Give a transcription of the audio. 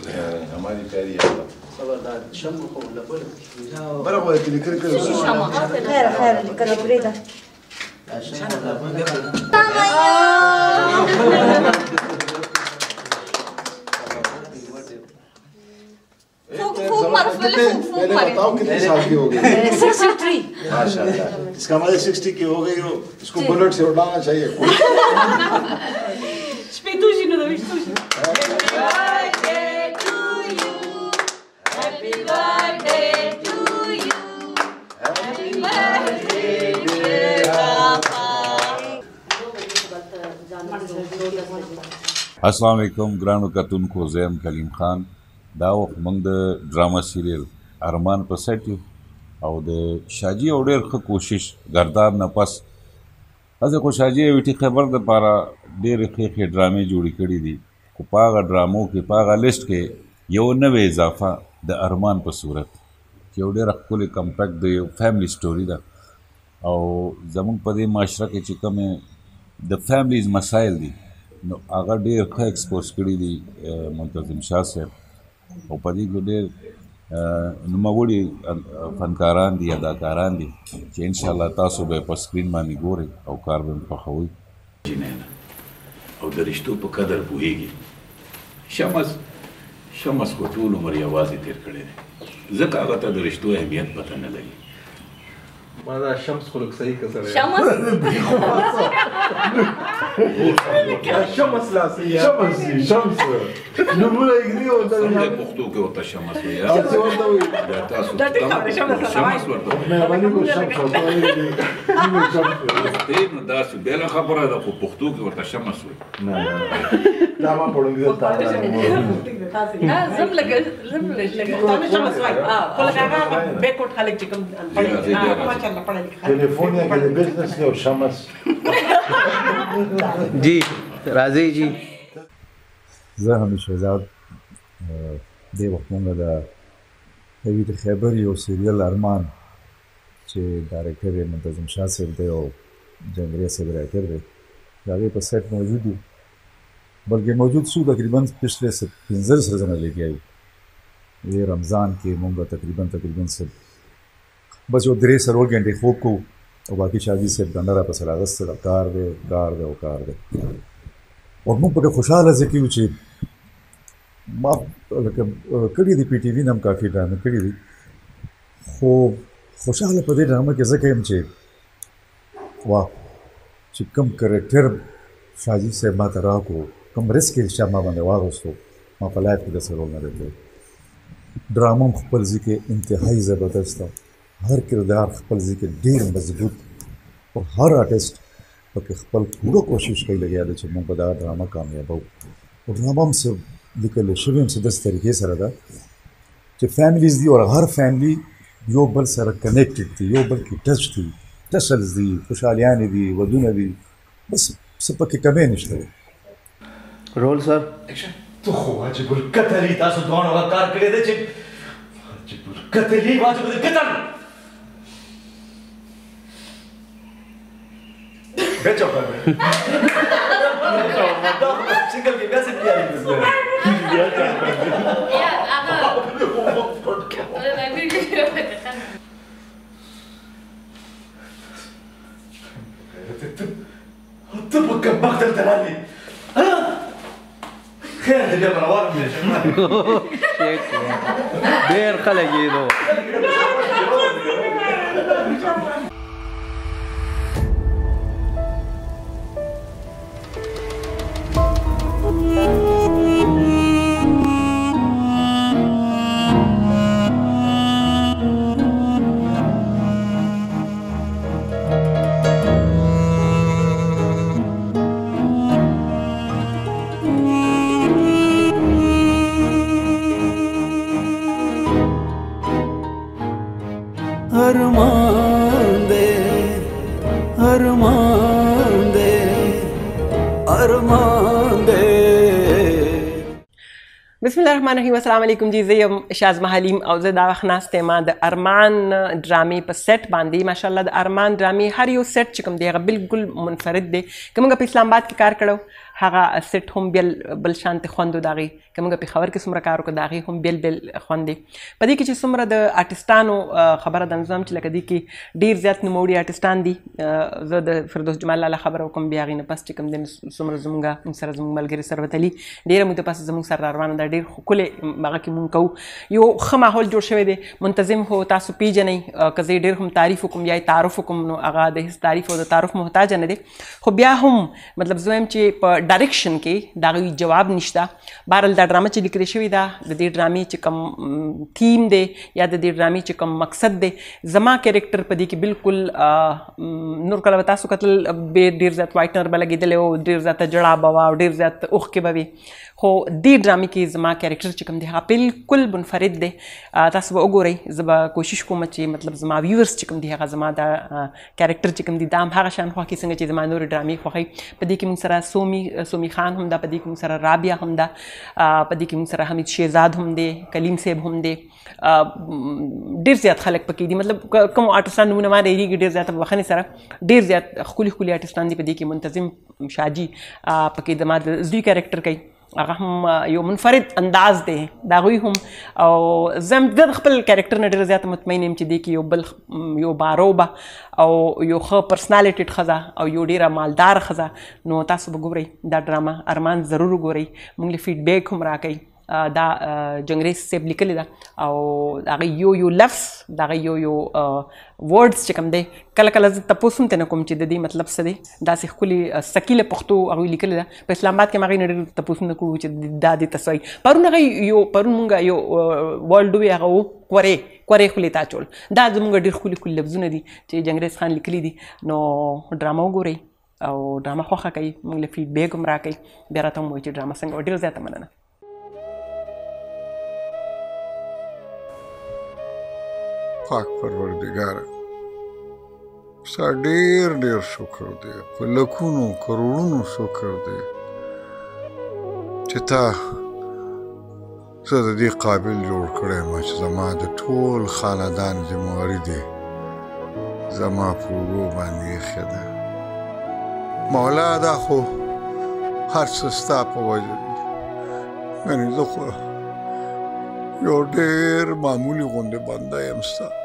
हमारी प्यारी है برافو اللي كل خير خير اللي كنا بريده मैंने बताओ कितने साल की हो गई 63 माशाल्लाह इसका मतलब 60 की हो गई हो इसको बुलेट से उड़ाना चाहिए Spituși nu dă ștuși. अस्सलाम वालेकुम ګرانو کتونکو زیم کلیم خان دا وخت موږ د ډراما سیریل ارمان په سیټ یو او د شاجي او ډېر ښه کوشش ګرداب نه پس هسې خو شاجي ویټي خبر دپاره ډېرې ښې ښې ډرامې جوړې کړي دي خو په هغه ډرامو کې په هغه لیسټ کې یو نوې اضافه د ارمان په صورت چې یو ډېره ښکلې کمپیکټ د یو فیملی سټوري ده او زموږ په دې معاشره کې چې کومې د فیملیز مسایل دي نو هغه ډېر ښه ایکسپوز کړي دي منتظم شاه صاحب او په دې کې ډېر نوموړي فنکاران دي اداکاران دي چې انشاءالله تاسو به په سکرین باندې ګورئ او کار به مو خوښوئ او د رشتو په قدر پوهېږي شمس خو ټول عمر یوازې تېر کړی دی ځکه هغه ته د رشتو اهمیت پته نه لګي ما دا شمس خلق صحیح که سره Şamas. شمس لا صحیح شمس نمونه یې او دا څنګه پښتو کې ورته شمس وایي څه ورته وایي دا تاسو دا ټیک خبره شمس ورته وایي مې باندې کو شمس ورته وایي نو داسې بېله خبره ده خو پښتو کې ورته شمس وایي نه دا ما پړونګ ته زم لګ تاسو شمس وای خلک هغه بیکوټ خلک چې کوم ټلیفونیا کې د بزنس کې او شمس جی راځي جی زه همیشه زاد دې وخت مونږ د هویت خیبر یو سیریل ارمان چې ډایرکټر یې منتظم شاه صاحب دی او جنګریه صاحب رایټر دی د هغې په سیټ موجود یو بلکې موجود شو تقریبا پچھلے 15 ورځې لګیا یو دې رمضان کې مونږ تقریبا بس یو 3 څلور غنټې خوب کوو او باقي شاجي صاحب ډنډه راپسې راغسته ده کار دی او کار دی او موږ پکې خوشحاله ځکه یو چې ما لکه کړي دي پی ټي وي نه هم کافي ډرامې کړي دي خو خوشحاله په دې ډرامه کې ځکه یم چې واه چې کوم کرکټر شاجي صاحب ما ته راکړو کوم رسک یې شا ما باندې واغوستو ما په لایف کې داسې رول نه دی کړی ډرامه هم خپل ځای کې انتهایي زبردست ده هر کردار خپل ځای کې ډېر مضبوط او هر آرټسټ پکې خپل پوره کوشش کوي لګیا دی چې موږ به دا ډرامه کامیابو او ډرامه هم څه لیکل شوې هم څه داسې طریقې سره ده چې فیملیز دي او هر فیملی یو بل سره کنیکټډ دي یو بل کې ټچ دي ټسلز دي خوشحالیانې دي ودونه دي بس څه پکې کمی نشته دی رول سر تو خو واجب القتل تاسو دوه هغه کار کړی دی چې واجب القتل بچو دا څنګه کې بیا څه پیاري دي ته په کوم مقتل ته راغلی خیر دی بیا به روان یم ډېر خلک یې نو بسم الله الرحمن الرحیم السلام علیکم جی زه یم شازمه حلیم او زه دا وخت ناست یم د ارمان ډرامې په سیټ باندې ماشاءالله د ارمان ډرامې هر یو سیټ چې کوم دی هغه بالکل منفرد دی که موږ په اسلام آباد کې کار کړی هغه سیټ هم بل شانتې خوند و د هغې که موږ پېښور کې څومره کار وکړو د هغې هم بېل خوند دی په دې کې چې څومره د آرټسټانو خبره د نظام چې لکه دې کې ډېر زیات نوموړي آرټسټان دي زه د فردوس جمال لاله خبره وکړم بیا هغې نه پس چې کوم دی څومره موږ سره زموږ ملګري ثروت علي ډېره موده پس زموږ سره روانه ده ډېر ښکلې هغه کې مونږ کوو یو ښه ماحول جوړ شوی دی منتظم هو تاسو پیژنئ که زه ډېر هم تعریف وکړم یا تعارف وکړم نو هغه د هیڅ تعریف او د تعارف محتاجه نه دی خو بیا هم مطلب زه وایم چې په ډایرکشن کې د هغوی جواب نشته بهرحال دا ډرامه چې لیکلې شوې ده د دې ډرامې چې کوم تیم دی یا د دې ډرامې چې کوم مقصد دی زما کیریکټر په دې کې بالکل نور کله به تاسو کتل ډېر زیات وایټنر به لګېدلی او ډېر زیاته جړا به وه او ډېر زیات اوښکې به وي خو دې ډرامې کې زما کیریکټر چې کوم دی هغه بالکل منفرد دی تاسو به وګورئ زه به کوشش کوم چې مطلب زما ویورس چې کوم دی هغه زما دا کیریکټر چې کوم دی دا هم هغه شان خوښي څنګه چې زما نورې ډرامې خوښوي په دې کې موږ سره سومي خان هم ده په دې کې موږ سره رابعه هم ده په دې کې موږ سره حمید شهزاد هم دی کلیم صاحب هم دی ډېر زیات خلک پکې دي مطلب کوم آرټسټان نومونه ما ډېرېږي ډېر زیات بخښنې سره ډېر زیات ښکلي آرټسټان دي په دې کې منتظم شاجي پکې زما د زوی کیریکټر کوي هغه هم یو منفرد انداز دی د هغوی هم او زه هم د خپل کیریکټر نه ډېره زیاته مطمئن یم چې دې کې یو باروبه او یو ښه پرسنالټیډ ښځه او یو ډېره مالداره ښځه نو تاسو به ګورئ دا ډرامه ارمان ضرور وګورئ موږ له فیډبیک هم راکوئ دا جنګریز صاحب لیکلی ده او د هغه یو لفظ د هغه یو ورډز چې کوم دی کله کله زه تپوس هم ترې نه کوم چې د دې مطلب څه دی داسې ښکلې سکیله پښتو هغوی لیکلې ده په اسلام آباد کې هم هغوی نه ډېر تپوسونه کړو چې دا دې ته څه وایي پرون مونږ یو ورډ وی هغه و کورې خولې ته اچول دا زموږ ډېر ښکلي لفظونه دي چې جنګریز خان لیکلي دي نو ډرامه وګورئ او ډرامه خوښه کوي موږ له فیډبیک هم راکوئ بیا راته هم وایي چې ډرامه څنګه وه ډېر زیاته مننه پاک پروردګاره ستا ډېر شکر دی په لکونو کروړونو شکر دی چې تا زه د دې قابل جوړ کړی یم چې زما د ټول خاندان ذمواري دی زما په اوږو باندې ایښې ده مولا دا خو هر څه ستا په وجه دي یعنې زه خو یو ډېر معمولي غوندې بنده یم ستا